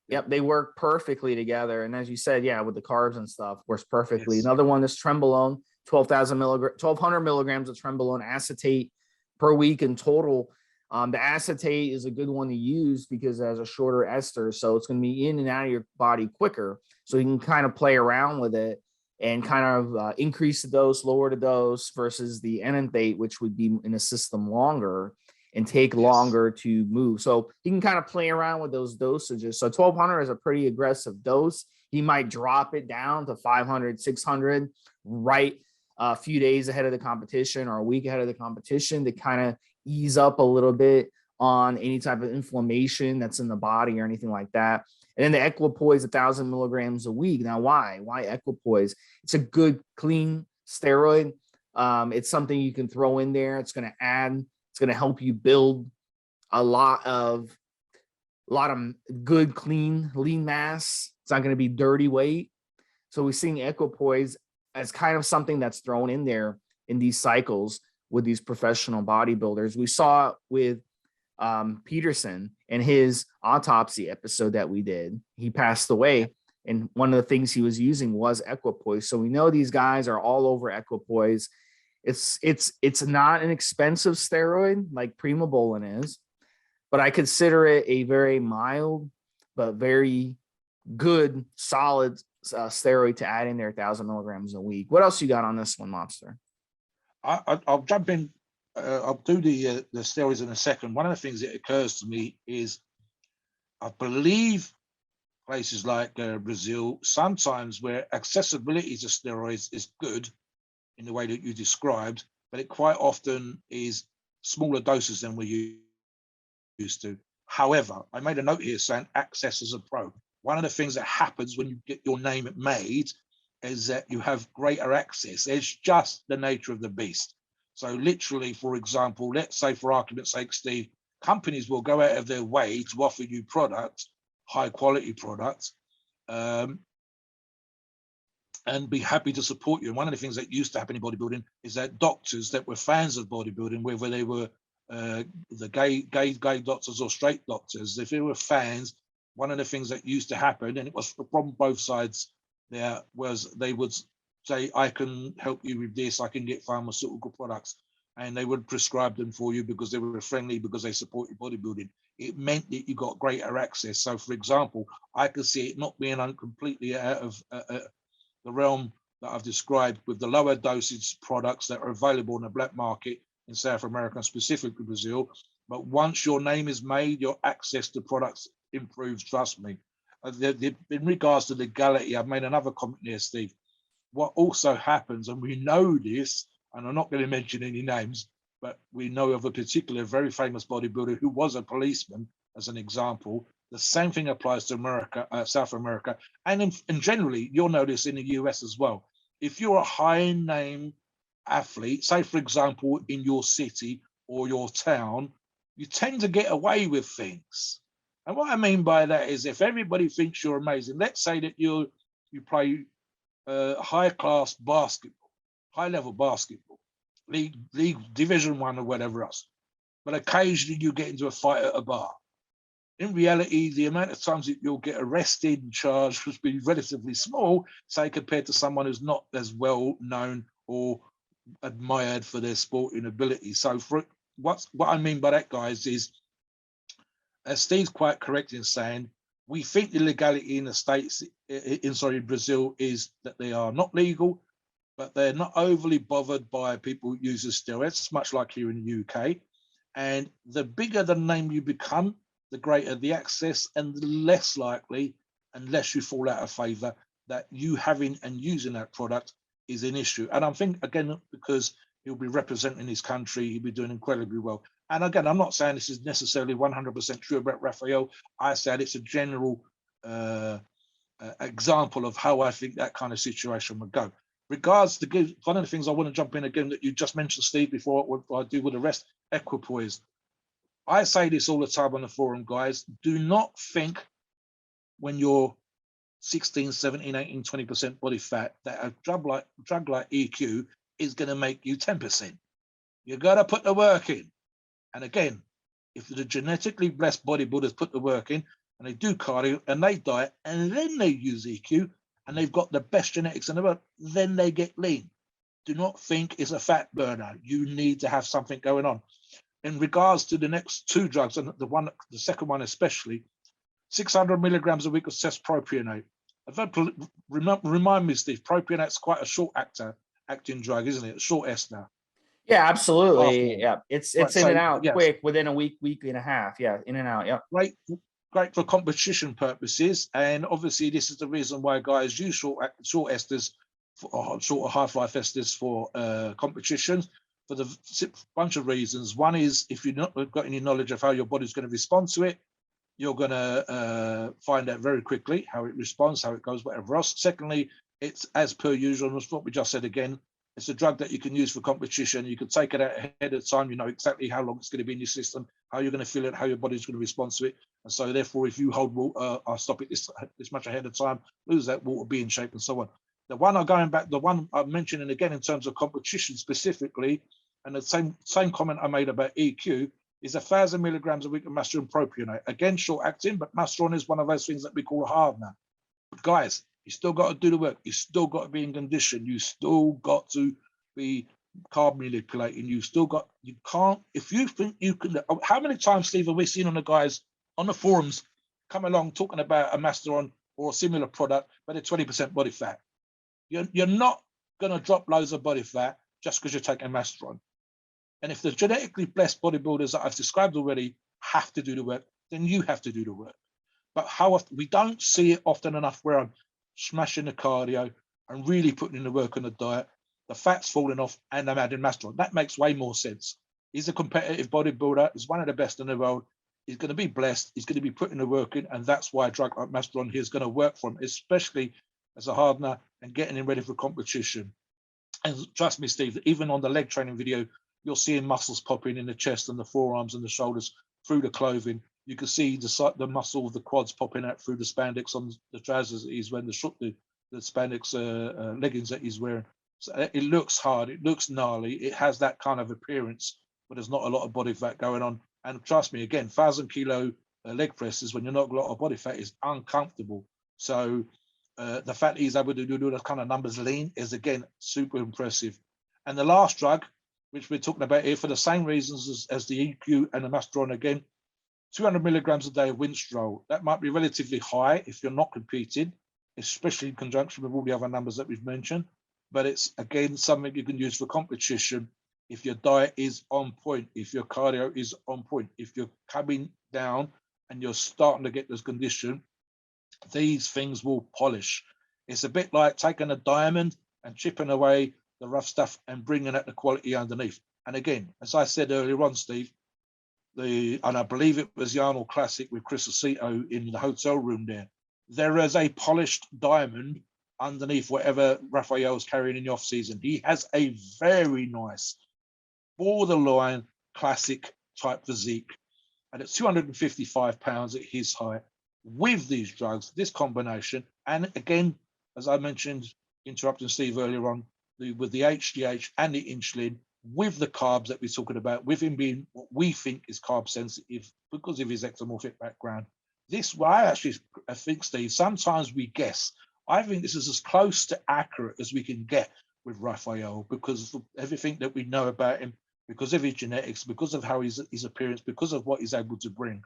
Yep, they work perfectly together. And as you said, yeah, with the carbs and stuff, works perfectly. Yes. Another one is Trenbolone, 1,200 milligrams of Trenbolone acetate per week in total. The acetate is a good one to use because it has a shorter ester, so it's going to be in and out of your body quicker. So you can kind of play around with it and kind of increase the dose, lower the dose versus the enanthate, which would be in a system longer and take longer to move. So he can kind of play around with those dosages. So 1,200 is a pretty aggressive dose. He might drop it down to 500, 600 right a few days ahead of the competition or a week ahead of the competition to kind of ease up a little bit on any type of inflammation that's in the body or anything like that. And then the Equipoise, 1,000 milligrams a week. Now, why Equipoise? It's a good, clean steroid. It's something you can throw in there. It's going to help you build a lot of good, clean, lean mass. It's not going to be dirty weight. So we're seeing Equipoise as kind of something that's thrown in there in these cycles with these professional bodybuilders. We saw it with Peterson and his autopsy episode that we did. He passed away, and one of the things he was using was Equipoise. So we know these guys are all over Equipoise. It's not an expensive steroid like Primobolan is, but I consider it a very mild but very good, solid steroid to add in there, 1,000 milligrams a week. What else you got on this one, Mobster? I'll jump in. I'll do the steroids in a second. One of the things that occurs to me is, I believe places like Brazil, sometimes where accessibility to steroids is good in the way that you described, but it quite often is smaller doses than we're used to. However, I made a note here saying access as a pro. One of the things that happens when you get your name made is that you have greater access. It's just the nature of the beast. So literally, for example, let's say for argument's sake, Steve, companies will go out of their way to offer you products, high quality products, and be happy to support you. And one of the things that used to happen in bodybuilding is that doctors that were fans of bodybuilding, whether they were the gay doctors or straight doctors, if they were fans, one of the things that used to happen, and it was from both sides there, was they would say, I can help you with this, I can get pharmaceutical products, and they would prescribe them for you because they were friendly, because they support your bodybuilding. It meant that you got greater access. So for example, I could see it not being completely out of the realm that I've described with the lower dosage products that are available in the black market in South America, and specifically Brazil. But once your name is made, your access to products improves, trust me. In regards to legality, I've made another comment here, Steve. What also happens, and we know this, and I'm not going to mention any names, but we know of a particular very famous bodybuilder who was a policeman, as an example. The same thing applies to America, South America, and generally, you'll notice in the US as well. If you're a high name athlete, say for example, in your city or your town, you tend to get away with things. And what I mean by that is, if everybody thinks you're amazing, let's say that you play high class basketball, high level basketball, league Division 1 or whatever else, but occasionally you get into a fight at a bar. In reality, the amount of times that you'll get arrested and charged will be relatively small, say, compared to someone who's not as well known or admired for their sporting ability. So for what I mean by that, guys, is, as Steve's quite correct in saying, we think the legality in the States, in Brazil, is that they are not legal, but they're not overly bothered by people who use steroids. It's much like here in the UK. And the bigger the name you become, the greater the access, and the less likely, unless you fall out of favor, that you having and using that product is an issue. And I think, again, because he'll be representing his country, he'll be doing incredibly well. And again, I'm not saying this is necessarily 100% true about Rafael. I said it's a general example of how I think that kind of situation would go. Regards to one of the things I want to jump in again that you just mentioned, Steve, before I do with the rest, equipoise. I say this all the time on the forum, guys. Do not think when you're 16, 17, 18, 20% body fat that a drug like EQ is going to make you 10%. You got to put the work in. And again, if the genetically blessed bodybuilders put the work in and they do cardio and they diet and then they use EQ and they've got the best genetics in the world, then they get lean. Do not think it's a fat burner. You need to have something going on. In regards to the next two drugs, and the second one especially, 600 milligrams a week of cespropionate. Remind me, Steve, propionate's quite a short acting drug, isn't it? A short ester. Yeah, absolutely. After. Yeah, it's Right, in so, and out yes. quick within a week and a half. Yeah, in and out. Yeah. Great for competition purposes, and obviously this is the reason why guys use short esters, short half-life esters for competitions, for the bunch of reasons. One is if you've not got any knowledge of how your body's going to respond to it, you're going to find out very quickly how it responds, how it goes, whatever else. Secondly, it's as per usual, and that's what we just said again. It's a drug that you can use for competition. You can take it out ahead of time. You know exactly how long it's going to be in your system, how you're going to feel it, how your body's going to respond to it. And so therefore, if you hold water, I'll stop it this much ahead of time, lose that water, be in shape, and so on. The one I'm mentioning again in terms of competition specifically, and the same comment I made about EQ, is 1,000 milligrams a week of masteron propionate. Again, short acting, but masteron is one of those things that we call a hardener. But guys, you still got to do the work. You still got to be in condition. You still got to be carb manipulating. You can't, if you think you can, how many times, Steve, have we seen on the guys on the forums come along talking about a masteron or a similar product, but they're 20% body fat? You're not going to drop loads of body fat just because you're taking masteron. And if the genetically blessed bodybuilders that I've described already have to do the work, then you have to do the work. But how often, we don't see it often enough where I'm smashing the cardio and really putting in the work on the diet, the fat's falling off, and I'm adding masteron. That makes way more sense. He's a competitive bodybuilder. He's one of the best in the world. He's going to be blessed. He's going to be putting the work in, and that's why a drug like masteron here is going to work for him, especially as a hardener and getting him ready for competition. And trust me, Steve, even on the leg training video, you're seeing muscles popping in the chest and the forearms and the shoulders through the clothing. You can see the muscle of the quads popping out through the spandex on the trousers that he's wearing, the spandex leggings that he's wearing. So it looks hard, it looks gnarly, it has that kind of appearance, but there's not a lot of body fat going on. And trust me, again, 1,000 kilo leg presses when you're not a lot of body fat is uncomfortable. So the fact that he's able to do those kind of numbers lean is, again, super impressive. And the last drug, which we're talking about here for the same reasons as the EQ and the masteron, again, 200 milligrams a day of Winstrol. That might be relatively high if you're not competing, especially in conjunction with all the other numbers that we've mentioned. But it's, again, something you can use for competition if your diet is on point, if your cardio is on point, if you're coming down and you're starting to get this condition, these things will polish. It's a bit like taking a diamond and chipping away the rough stuff and bringing out the quality underneath. And again, as I said earlier on, Steve, and I believe it was the Arnold Classic with Chris Aceto in the hotel room there is a polished diamond underneath whatever Rafael's carrying in the off season. He has a very nice, borderline classic type physique. And at 255 pounds at his height, with these drugs, this combination, and again, as I mentioned, interrupting Steve earlier on, with the HGH and the insulin, with the carbs that we're talking about, with him being what we think is carb sensitive because of his ectomorphic background. I think, Steve, sometimes we guess. I think this is as close to accurate as we can get with Rafael because of everything that we know about him, because of his genetics, because of how his appearance, because of what he's able to bring.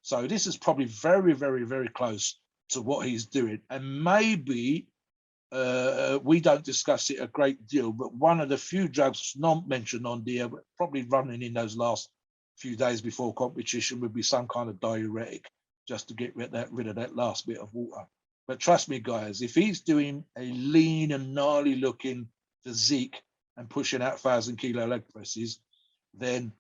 So this is probably very, very, very close to what he's doing. And maybe we don't discuss it a great deal, but one of the few drugs not mentioned on there, probably running in those last few days before competition would be some kind of diuretic just to get rid of that last bit of water. But trust me, guys, if he's doing a lean and gnarly looking physique and pushing out 1,000-kilo leg presses, then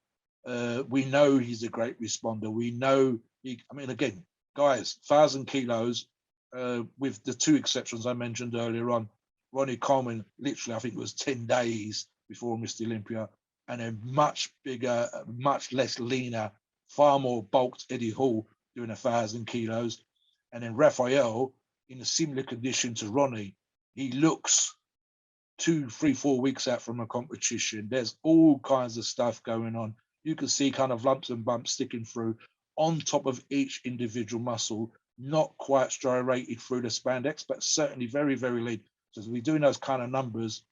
we know he's a great responder. We know, I mean, again, guys, 1,000 kilos, with the 2 exceptions I mentioned earlier on, Ronnie Coleman, literally, I think it was 10 days before Mr. Olympia, and a much bigger, much less leaner, far more bulked Eddie Hall doing 1,000 kilos. And then Rafael, in a similar condition to Ronnie, he looks 2, 3, 4 weeks out from a competition. There's all kinds of stuff going on. You can see kind of lumps and bumps sticking through on top of each individual muscle, not quite striated through the spandex, but certainly very, very lean. So as we're doing those kind of numbers,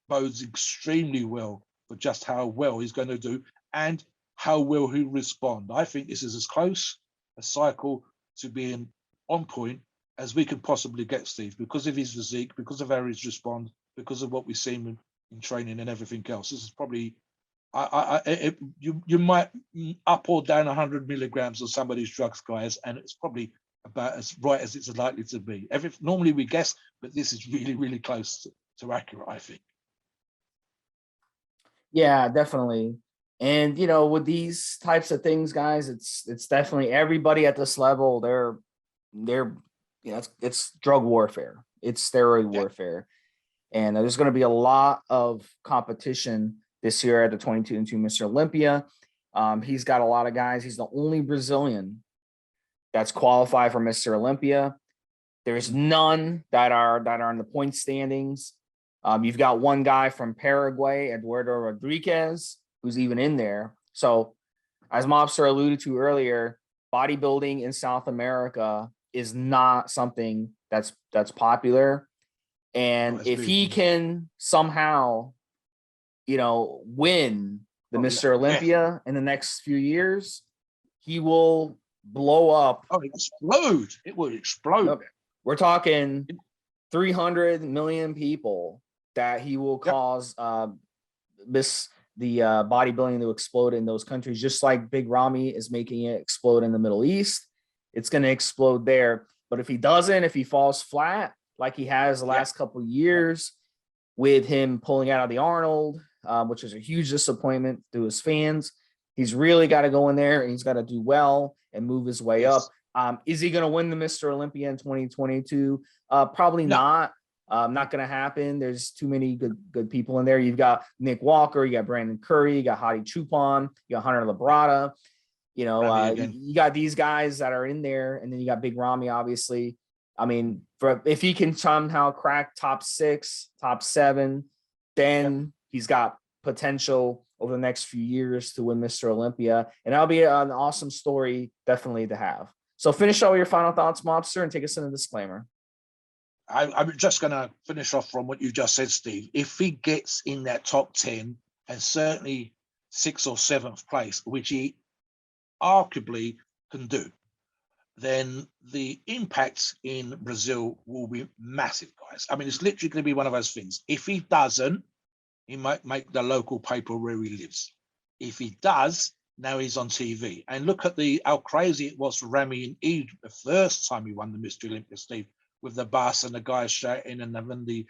bodes extremely well for just how well he's going to do and how will he respond. I think this is as close a cycle to being on point as we can possibly get, Steve, because of his physique, because of how he's respond, because of what we've seen in training and everything else. This is probably, you might up or down 100 milligrams of some of these drugs, guys, and it's probably about as right as it's likely to be. Normally we guess, but this is really, really close to accurate, I think. Yeah, definitely. And you know, with these types of things, guys, it's definitely everybody at this level. They're you know, it's drug warfare, it's steroid warfare, and there's going to be a lot of competition this year at the 22 and 2 Mr. Olympia. He's got a lot of guys. He's the only Brazilian that's qualified for Mr. Olympia. There's none that are in the point standings. You've got one guy from Paraguay, Eduardo Rodriguez, who's even in there. So as Mobster alluded to earlier, bodybuilding in South America is not something that's popular. And if he can somehow, you know, win the Mr. Olympia in the next few years, he will blow up. Oh, explode. It will explode. Okay. We're talking 300 million people that he will cause the bodybuilding to explode in those countries, just like Big Ramy is making it explode in the Middle East. It's going to explode there. But if he doesn't, if he falls flat, like he has the last couple of years with him pulling out of the Arnold, which is a huge disappointment to his fans, he's really got to go in there and he's got to do well and move his way up. Is he going to win the Mr. Olympia in 2022? Probably not. Not going to happen. There's too many good people in there. You've got Nick Walker, you got Brandon Curry, you got Hadi Chupon, you got Hunter Labrada. You know, you got these guys that are in there, and then you got Big Ramy, obviously. I mean, if he can somehow crack top 6, top 7, then he's got potential over the next few years to win Mr. Olympia, and that'll be an awesome story, definitely, to have. So finish all your final thoughts, Mobster, and take us in a disclaimer. I'm just going to finish off from what you just said, Steve. If he gets in that top 10 and certainly 6th or 7th place, which he arguably can do, then the impact in Brazil will be massive, guys. I mean, it's literally going to be one of those things. If he doesn't, he might make the local paper where he lives. If he does, now he's on TV. And look at how crazy it was for Ramy in Egypt the first time he won the Mr. Olympia, Steve, with the bus and the guys shouting, and then the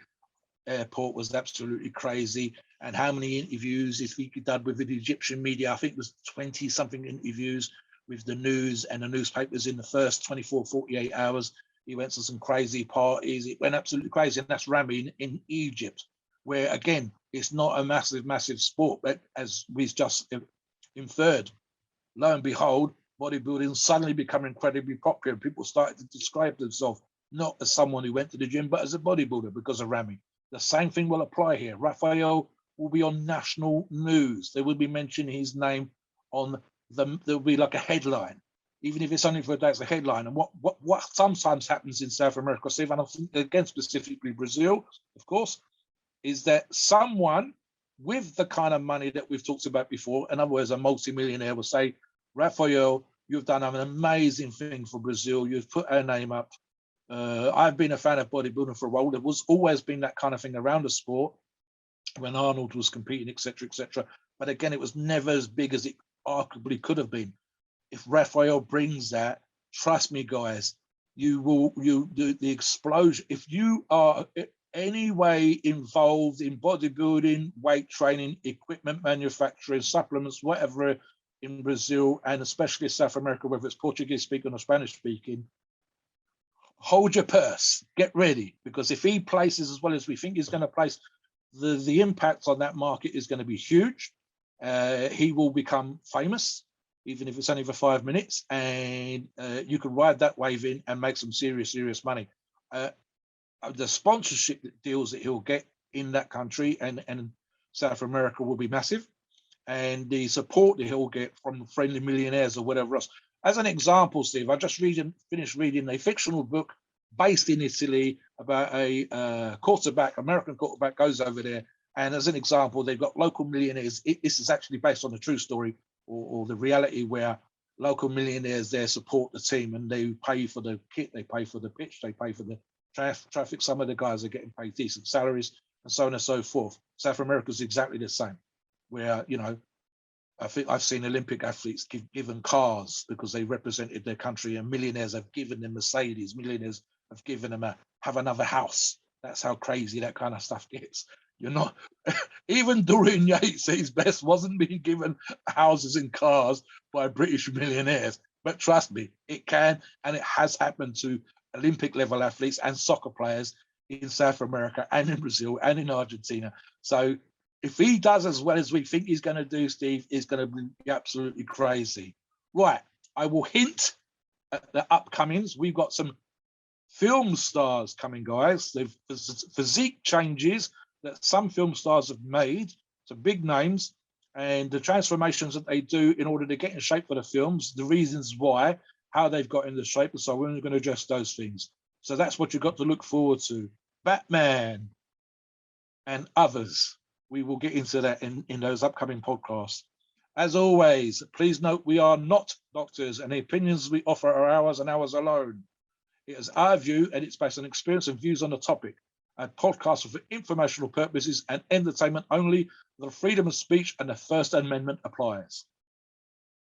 airport was absolutely crazy. And how many interviews he done with the Egyptian media? I think it was 20-something interviews with the news and the newspapers in the first 24, 48 hours. He went to some crazy parties. It went absolutely crazy. And that's Ramy in Egypt, where, again, it's not a massive sport. But as we've just inferred, lo and behold, bodybuilding suddenly become incredibly popular. People started to describe themselves not as someone who went to the gym, but as a bodybuilder because of Ramy. The same thing will apply here. Rafael will be on national news. They will be mentioning his name on there'll be like a headline, even if it's only for a day, it's a headline. And what sometimes happens in South America, Steve, and I think again specifically Brazil, of course, is that someone with the kind of money that we've talked about before, in other words, a multi-millionaire will say, Rafael, you've done an amazing thing for Brazil. You've put our name up. I've been a fan of bodybuilding for a while. There was always been that kind of thing around the sport when Arnold was competing, etc., etc. But again, it was never as big as it arguably could have been. If Rafael brings that, trust me, guys, the explosion. If you are any way involved in bodybuilding, weight training, equipment manufacturing, supplements, whatever in Brazil, and especially South America, whether it's Portuguese speaking or Spanish speaking, hold your purse, get ready, because if he places as well as we think he's going to place, the impact on that market is going to be huge. He will become famous, even if it's only for 5 minutes, and you can ride that wave in and make some serious money. The sponsorship deals that he'll get in that country and South America will be massive, and the support that he'll get from friendly millionaires or whatever else. As an example, Steve, I just finished reading a fictional book based in Italy about a quarterback, American quarterback, goes over there, and as an example, they've got local millionaires. This is actually based on a true story or the reality, where local millionaires there support the team and they pay for the kit, they pay for the pitch, they pay for the traffic. Some of the guys are getting paid decent salaries and so on and so forth. South America is exactly the same, where, you know, I think I've seen Olympic athletes given cars because they represented their country, and millionaires have given them Mercedes, millionaires have given them have another house. That's how crazy that kind of stuff gets. You're not, even Dorian Yates at his best wasn't being given houses and cars by British millionaires. But trust me, it can, and it has happened to Olympic level athletes and soccer players in South America and in Brazil and in Argentina. So if he does as well as we think he's going to do, Steve, is going to be absolutely crazy. Right, I will hint at the upcomings. We've got some film stars coming, guys. The physique changes that some film stars have made, some big names, and the transformations that they do in order to get in shape for the films, the reasons why, how they've got into shape, and so we're going to address those things. So that's what you've got to look forward to. Batman and others. We will get into that in those upcoming podcasts. As always, please note we are not doctors, and the opinions we offer are ours and ours alone. It is our view, and it's based on experience and views on the topic. A podcast for informational purposes and entertainment only. The freedom of speech and the First Amendment applies.